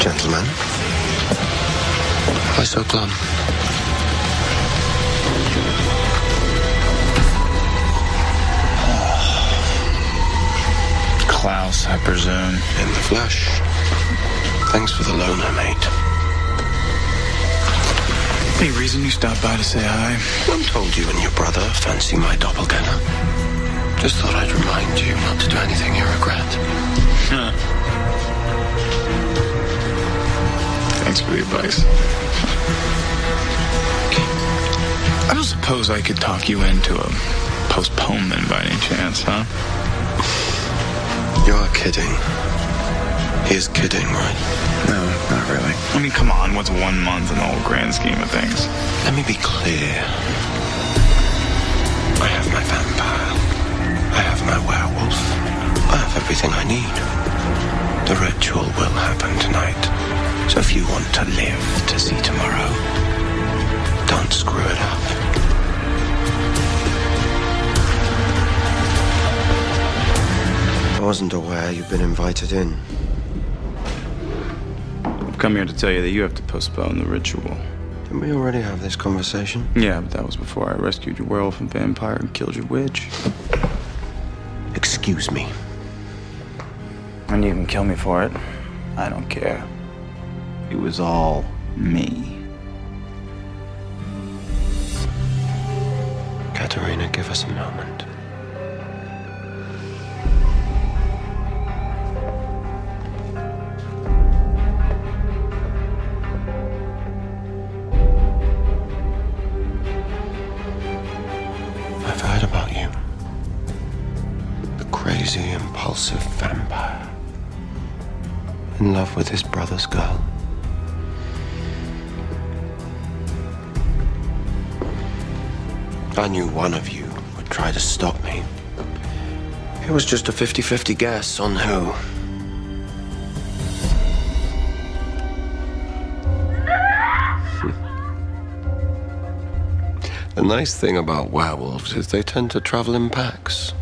Gentlemen, why so glum? Klaus, I presume. In the flesh. Thanks for the loaner, mate. Any reason you stopped by to say hi? Who told you and your brother fancy my doppelganger? Just thought I'd remind you not to do anything you regret. Huh. Thanks for the advice. I don't suppose I could talk you into a postponement by any chance, huh? You are kidding. He is kidding, right? No, not really. I mean, come on, what's 1 month in the whole grand scheme of things? Let me be clear. I have my vampire. I have my werewolf. I have everything I need. The ritual will happen tonight. So if you want to live to see tomorrow, don't screw it up. I wasn't aware you'd been invited in. I've come here to tell you that you have to postpone the ritual. Didn't we already have this conversation? Yeah, but that was before I rescued your werewolf and vampire and killed your witch. Excuse me. And you can kill me for it. I don't care. It was all me. Katerina, give us a moment. I've heard about you. The crazy, impulsive vampire. In love with his brother's girl. I knew one of you would try to stop me. It was just a 50-50 guess on who. The nice thing about werewolves is they tend to travel in packs.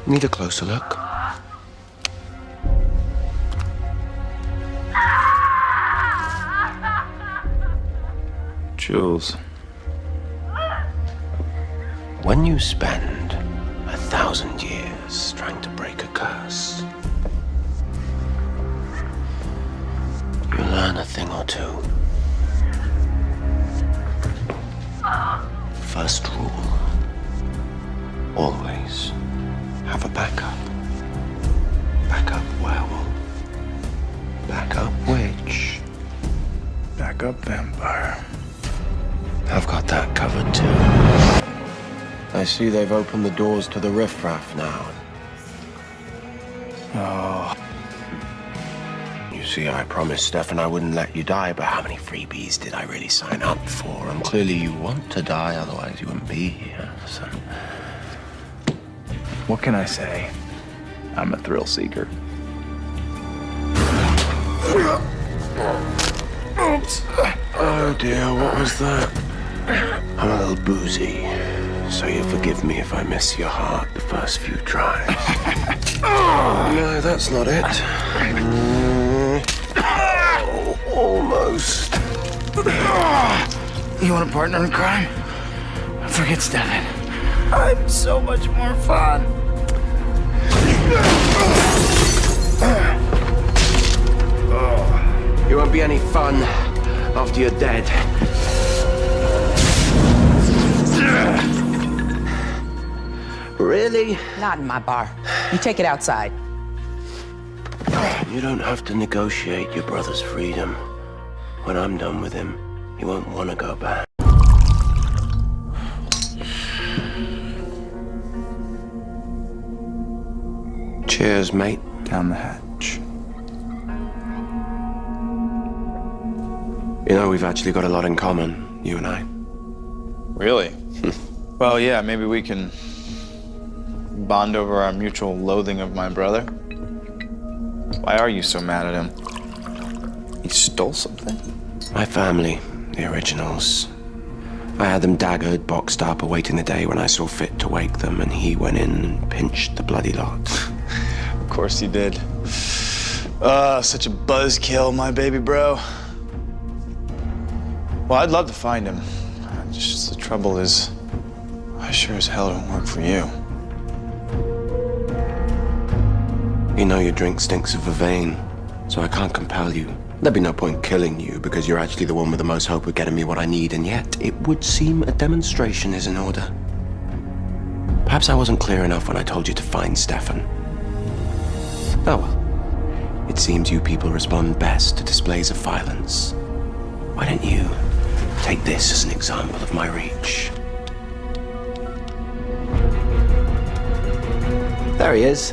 Need a closer look? Jules. When you spend 1,000 years trying to break a curse, you learn a thing or two. First rule, always have a backup. Backup werewolf. Backup witch. Backup vampire. I've got that covered too. I see they've opened the doors to the riffraff now. Oh. You see, I promised Stefan I wouldn't let you die, but how many freebies did I really sign up for? And clearly you want to die, otherwise you wouldn't be here, so... What can I say? I'm a thrill seeker. Oops. Oh dear, what was that? I'm a little boozy, so you forgive me if I miss your heart the first few tries. No, that's not it. Oh, almost. You want a partner in crime? Forget Stefan. I'm so much more fun. You won't be any fun after you're dead. Really? Not in my bar. You take it outside. You don't have to negotiate your brother's freedom. When I'm done with him, he won't want to go back. Cheers, mate. Down the hatch. You know, we've actually got a lot in common, you and I. Really? Well, yeah, maybe we can bond over our mutual loathing of my brother. Why are you so mad at him? He stole something? My family, the originals. I had them daggered, boxed up, awaiting the day when I saw fit to wake them, and he went in and pinched the bloody lot. Of course you did. Such a buzzkill, my baby bro. Well, I'd love to find him. Just the trouble is, I sure as hell don't work for you. You know your drink stinks of vervain, so I can't compel you. There'd be no point killing you because you're actually the one with the most hope of getting me what I need, and yet it would seem a demonstration is in order. Perhaps I wasn't clear enough when I told you to find Stefan. Oh well. It seems you people respond best to displays of violence. Why don't you take this as an example of my reach? There he is.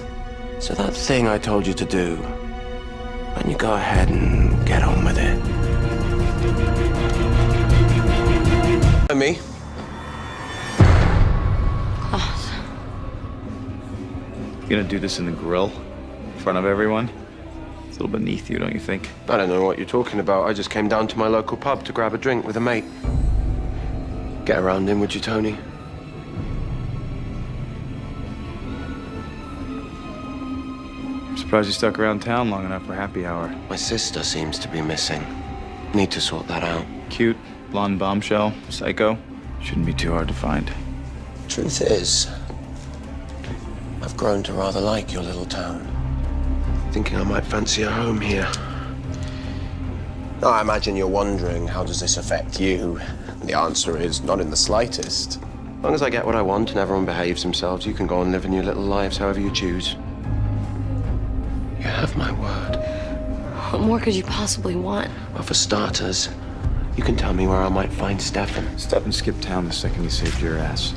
So that thing I told you to do, why don't you go ahead and get on with it? Me? Klaus. You gonna do this in the grill? In front of everyone? It's a little beneath you, don't you think? I don't know what you're talking about. I just came down to my local pub to grab a drink with a mate. Get around in, would you, Tony? I'm surprised you stuck around town long enough for happy hour. My sister seems to be missing. Need to sort that out. Cute, blonde bombshell, psycho. Shouldn't be too hard to find. Truth is, I've grown to rather like your little town. Thinking I might fancy a home here. Now, I imagine you're wondering, how does this affect you? The answer is not in the slightest. As long as I get what I want and everyone behaves themselves, you can go on living your little lives however you choose. You have my word. What more could you possibly want? Well, for starters, you can tell me where I might find Stefan. Stefan skipped town the second you saved your ass.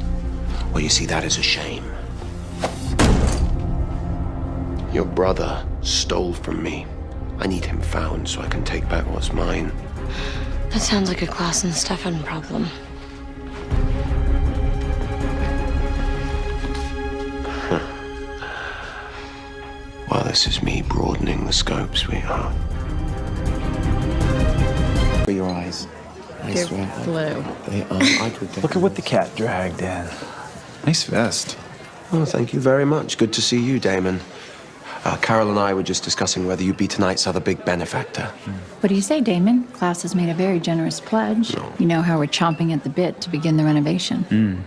Well, you see, that is a shame. Your brother stole from me. I need him found so I can take back what's mine. That sounds like a Klaus and Stefan problem. Well, this is me broadening the scope, sweetheart. For your eyes. They're blue. They are. I could Look at what the cat dragged in. Nice vest. Oh, thank you very much. Good to see you, Damon. Carol and I were just discussing whether you'd be tonight's other big benefactor. What do you say, Damon? Klaus has made a very generous pledge. No. You know how we're chomping at the bit to begin the renovation.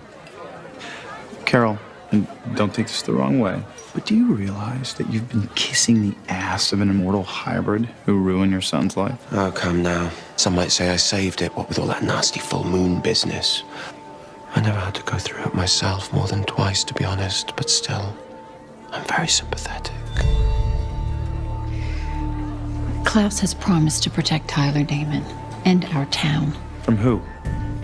Carol, and don't take this the wrong way, but do you realize that you've been kissing the ass of an immortal hybrid who ruined your son's life? Oh, come now. Some might say I saved it, what with all that nasty full moon business. I never had to go through it myself more than twice, to be honest, but still, I'm very sympathetic. Klaus has promised to protect Tyler, Damon, and our town. From who?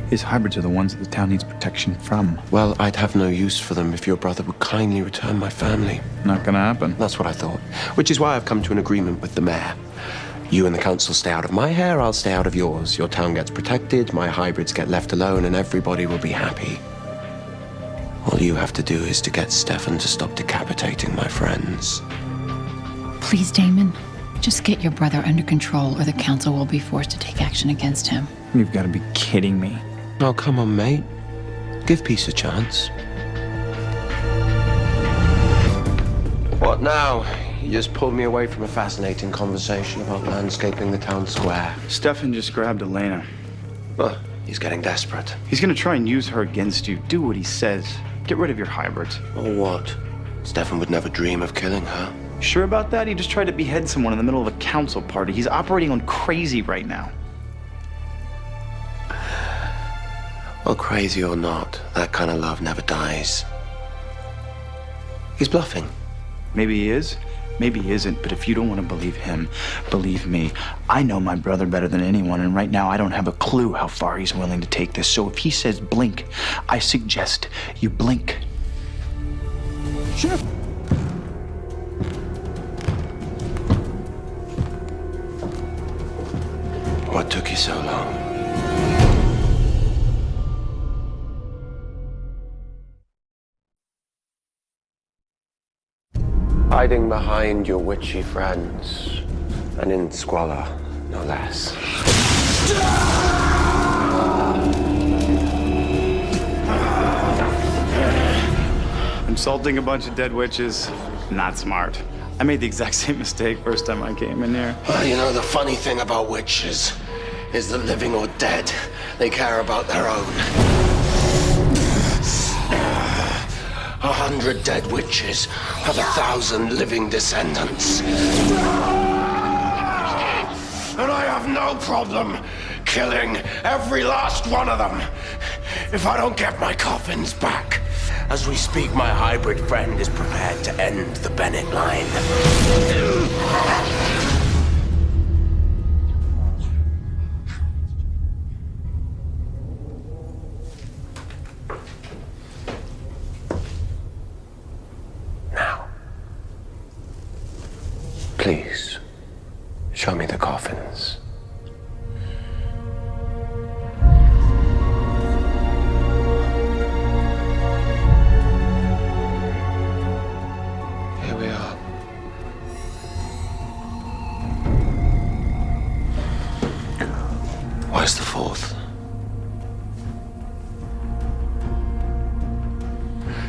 His hybrids are the ones that the town needs protection from. Well, I'd have no use for them if your brother would kindly return my family. Not gonna happen. That's what I thought. Which is why I've come to an agreement with the mayor. You and the council stay out of my hair, I'll stay out of yours. Your town gets protected, my hybrids get left alone, and everybody will be happy. All you have to do is to get Stefan to stop decapitating my friends. Please, Damon, just get your brother under control or the council will be forced to take action against him. You've got to be kidding me. Oh, come on, mate. Give peace a chance. What now? You just pulled me away from a fascinating conversation about landscaping the town square. Stefan just grabbed Elena. Well, he's getting desperate. He's gonna try and use her against you. Do what he says. Get rid of your hybrids. Or what? Stefan would never dream of killing her. Sure about that? He just tried to behead someone in the middle of a council party. He's operating on crazy right now. Well, crazy or not, that kind of love never dies. He's bluffing. Maybe he is, maybe he isn't, but if you don't want to believe him, believe me. I know my brother better than anyone, and right now I don't have a clue how far he's willing to take this. So if he says blink, I suggest you blink. Sure. What took you so long? Hiding behind your witchy friends, and in squalor, no less. Insulting a bunch of dead witches, not smart. I made the exact same mistake first time I came in here. Well, you know, the funny thing about witches is that living or dead, they care about their own. 100 dead witches have 1,000 living descendants. And I have no problem killing every last one of them if I don't get my coffins back. As we speak, my hybrid friend is prepared to end the Bennett line. Now, please, show me the coffins. Here we are. Where's the fourth?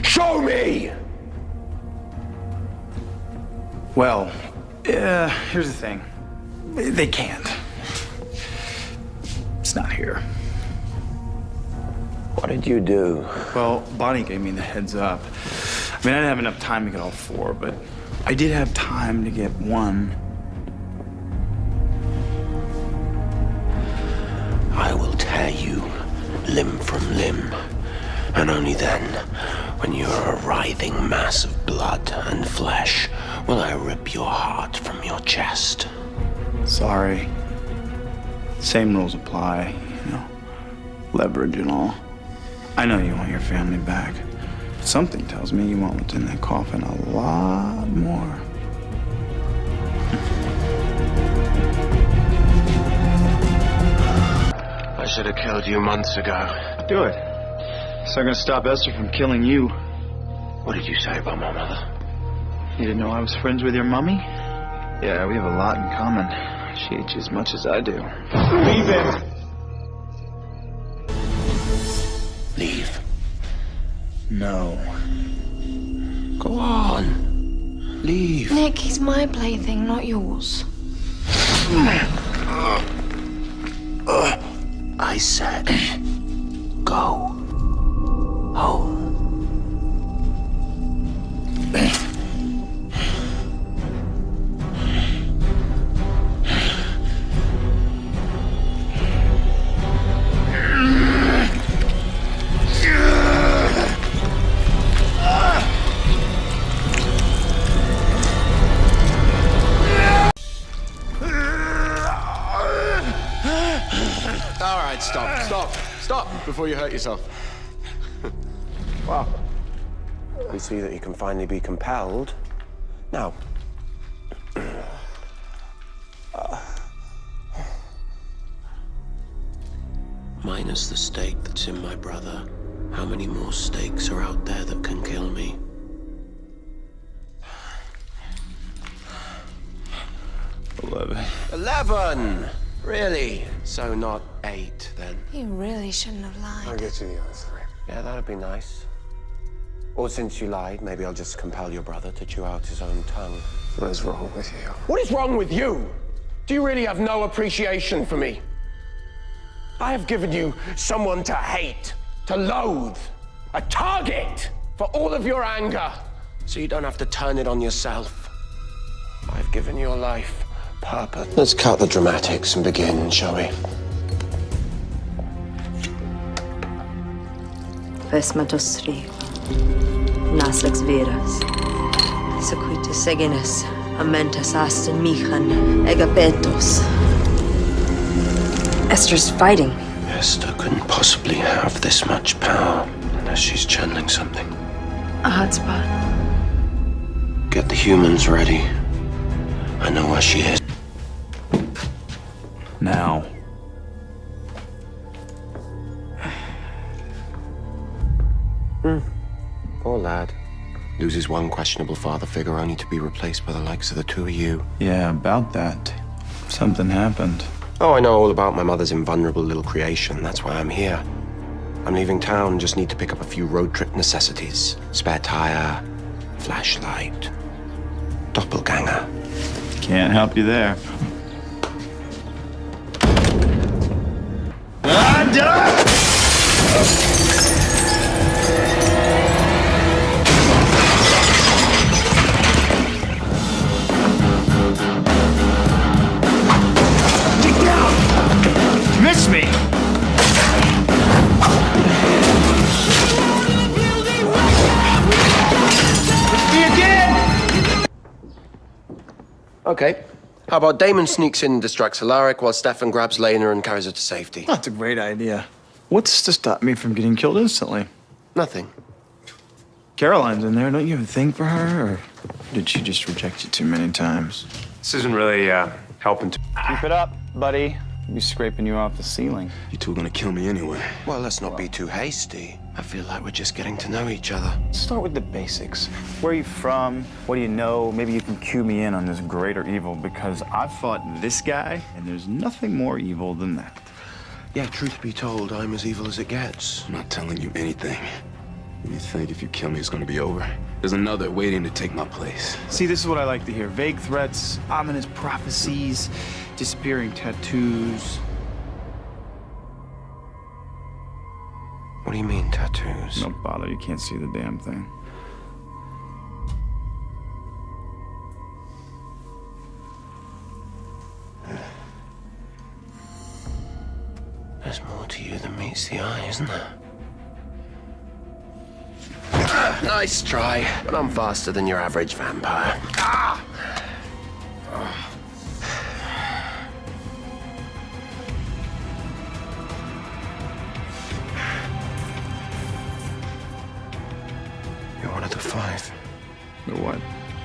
Show me! Well, here's the thing. They can't. It's not here. What did you do? Well, Bonnie gave me the heads up. I mean, I didn't have enough time to get all four, but I did have time to get one. I will tear you limb from limb, and only then, when you're a writhing mass of blood and flesh, will I rip your heart from your chest. Sorry. Same rules apply, you know, leverage and all. I know you want your family back. Something tells me you want what's in that coffin a lot more. I should have killed you months ago. Do it. So I'm gonna stop Esther from killing you. What did you say about my mother? You didn't know I was friends with your mummy? Yeah, we have a lot in common. She hates you as much as I do. Leave him! Leave. No. Go on. Leave. Nick, he's my plaything, not yours. I said, go home. All right, stop before you hurt yourself. Well, we see that you can finally be compelled. Now, minus the stake that's in my brother, how many more stakes are out there that can kill me? 11. 11! Really? So not 8, then? You really shouldn't have I'll lied. get you the other 3. Yeah, that'd be nice. Or since you lied, maybe I'll just compel your brother to chew out his own tongue. What is wrong with you? What is wrong with you? Do you really have no appreciation for me? I have given you someone to hate, to loathe, a target for all of your anger, so you don't have to turn it on yourself. I've given your life purpose. Let's cut the dramatics and begin, shall we? Vesmatos rio, naslex veras, sequitus egenes, amentas asten michan, egapetos. Esther's fighting. Esther couldn't possibly have this much power unless she's channeling something. A hotspot. Get the humans ready. I know where she is. Now. Poor lad. Loses one questionable father figure only to be replaced by the likes of the two of you. Yeah, about that. Something happened. Oh, I know all about my mother's invulnerable little creation. That's why I'm here. I'm leaving town, just need to pick up a few road trip necessities. Spare tire, flashlight, Doppelganger. Can't help you there. Miss me! Miss me again! Okay. How about Damon sneaks in and distracts Alaric while Stefan grabs Lena and carries her to safety? That's a great idea. What's to stop me from getting killed instantly? Nothing. Caroline's in there. Don't you have a thing for her? Or did she just reject you too many times? This isn't really helping. Keep it up, buddy. I'll be scraping you off the ceiling. You two are gonna kill me anyway. Well, let's not be too hasty. I feel like we're just getting to know each other. Let's start with the basics. Where are you from? What do you know? Maybe you can cue me in on this greater evil, because I've fought this guy, and there's nothing more evil than that. Yeah, truth be told, I'm as evil as it gets. I'm not telling you anything. You think if you kill me, it's gonna be over? There's another waiting to take my place. See, this is what I like to hear. Vague threats, ominous prophecies, disappearing tattoos. What do you mean, tattoos? Don't bother, you can't see the damn thing. There's more to you than meets the eye, isn't there? Nice try, but I'm faster than your average vampire. You're one of the five. The what?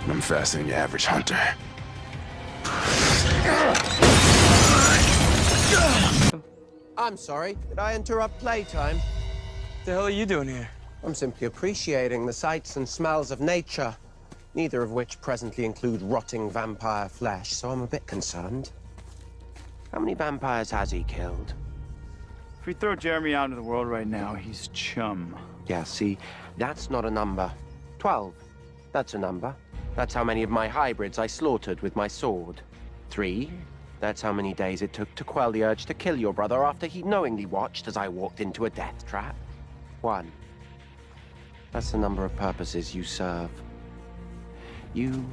I'm faster than your average hunter. I'm sorry. Did I interrupt playtime? What the hell are you doing here? I'm simply appreciating the sights and smells of nature, neither of which presently include rotting vampire flesh, so I'm a bit concerned. How many vampires has he killed? If we throw Jeremy out into the world right now, he's chum. Yeah, see, that's not a number. 12. That's a number. That's how many of my hybrids I slaughtered with my sword. 3. That's how many days it took to quell the urge to kill your brother after he knowingly watched as I walked into a death trap. 1. That's the number of purposes you serve. You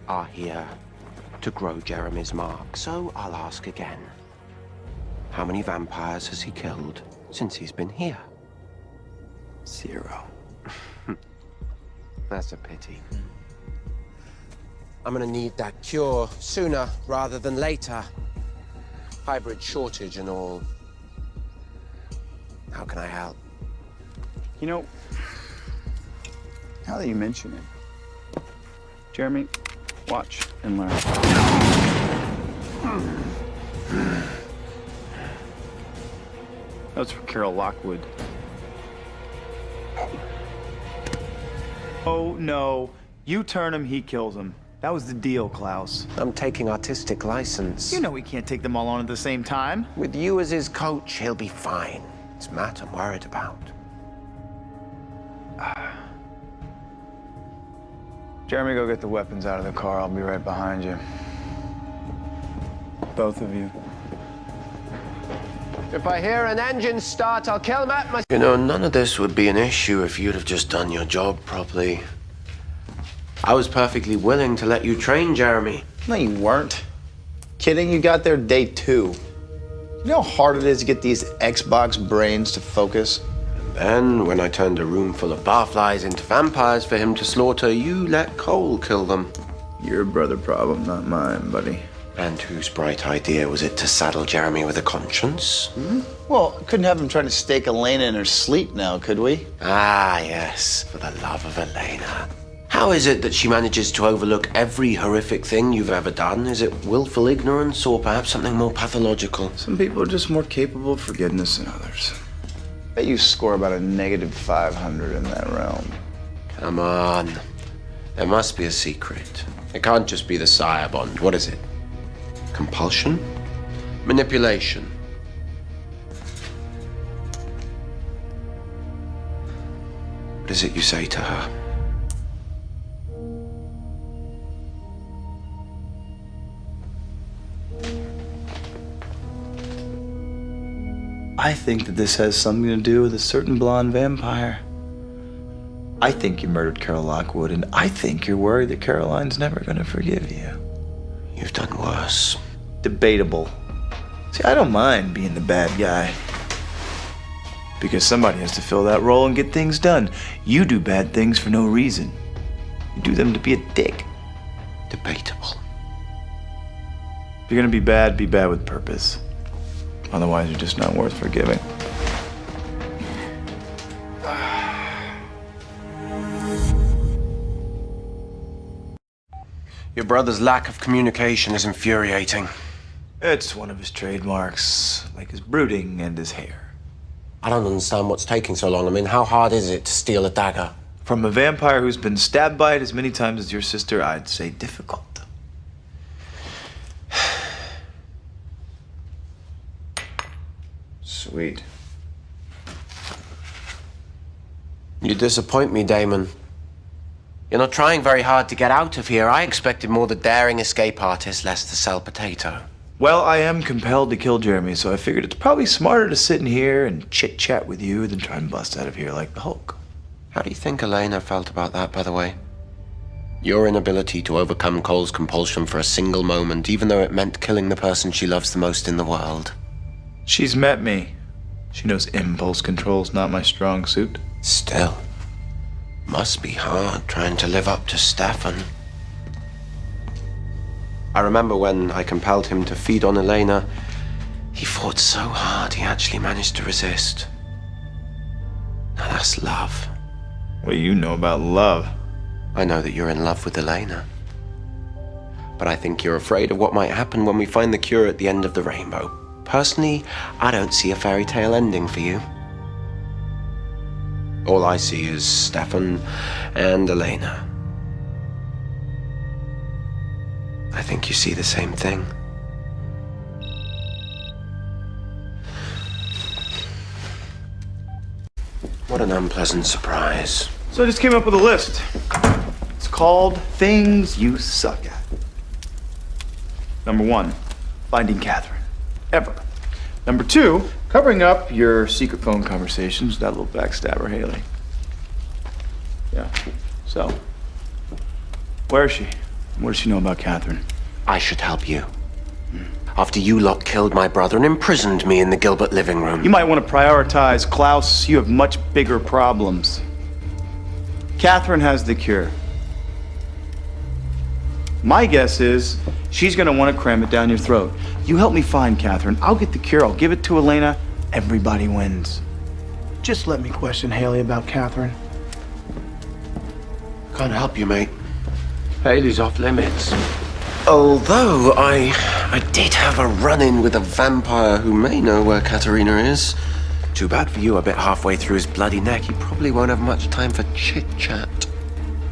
are here to grow Jeremy's mark, so I'll ask again. How many vampires has he killed since he's been here? 0. That's a pity. I'm gonna need that cure sooner rather than later. Hybrid shortage and all. How can I help? You know, now that you mention it, Jeremy, watch and learn. That's for Carol Lockwood. Oh, no. You turn him, he kills him. That was the deal, Klaus. I'm taking artistic license. You know he can't take them all on at the same time. With you as his coach, he'll be fine. It's Matt I'm worried about. Jeremy, go get the weapons out of the car. I'll be right behind you. Both of you. If I hear an engine start, I'll kill Matt myself. You know, none of this would be an issue if you'd have just done your job properly. I was perfectly willing to let you train Jeremy. No, you weren't. Kidding? You got there day 2. You know how hard it is to get these Xbox brains to focus? And then, when I turned a room full of barflies into vampires for him to slaughter, you let Cole kill them. Your brother problem, not mine, buddy. And whose bright idea was it to saddle Jeremy with a conscience? Well, couldn't have him trying to stake Elena in her sleep now, could we? Ah, yes, for the love of Elena. How is it that she manages to overlook every horrific thing you've ever done? Is it willful ignorance or perhaps something more pathological? Some people are just more capable of forgiveness than others. Bet you score about a -500 in that realm. Come on. There must be a secret. It can't just be the sire bond. What is it? Compulsion? Manipulation? What is it you say to her? I think that this has something to do with a certain blonde vampire. I think you murdered Carol Lockwood, and I think you're worried that Caroline's never gonna forgive you. You've done worse. Debatable. See, I don't mind being the bad guy. Because somebody has to fill that role and get things done. You do bad things for no reason. You do them to be a dick. Debatable. If you're gonna be bad with purpose. Otherwise, you're just not worth forgiving. Your brother's lack of communication is infuriating. It's one of his trademarks, like his brooding and his hair. I don't understand what's taking so long. I mean, how hard is it to steal a dagger? From a vampire who's been stabbed by it as many times as your sister, I'd say difficult. Sweet. You disappoint me, Damon. You're not trying very hard to get out of here. I expected more the daring escape artist, less the sell potato. Well, I am compelled to kill Jeremy, so I figured it's probably smarter to sit in here and chit-chat with you than try and bust out of here like the Hulk. How do you think Elena felt about that, by the way? Your inability to overcome Cole's compulsion for a single moment, even though it meant killing the person she loves the most in the world. She's met me. She knows impulse control's not my strong suit. Still, must be hard trying to live up to Stefan. I remember when I compelled him to feed on Elena, he fought so hard he actually managed to resist. Now that's love. What do you know about love? I know that you're in love with Elena. But I think you're afraid of what might happen when we find the cure at the end of the rainbow. Personally, I don't see a fairy tale ending for you. All I see is Stefan and Elena. I think you see the same thing. What an unpleasant surprise. So I just came up with a list. It's called Things You Suck At. Number 1, finding Catherine. Ever. Number 2, covering up your secret phone conversations with that little backstabber, Haley. Yeah. So, where is she? What does she know about Catherine? I should help you. After you lot killed my brother and imprisoned me in the Gilbert living room. You might want to prioritize, Klaus. You have much bigger problems. Catherine has the cure. My guess is she's going to want to cram it down your throat. You help me find Catherine. I'll get the cure. I'll give it to Elena. Everybody wins. Just let me question Haley about Catherine. Can't help you, mate. Haley's off limits. Although I did have a run-in with a vampire who may know where Katerina is. Too bad for you, a bit halfway through his bloody neck. He probably won't have much time for chit-chat.